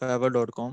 fiverr.com.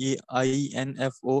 EINFO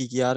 PKR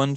1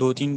2-3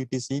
ETC,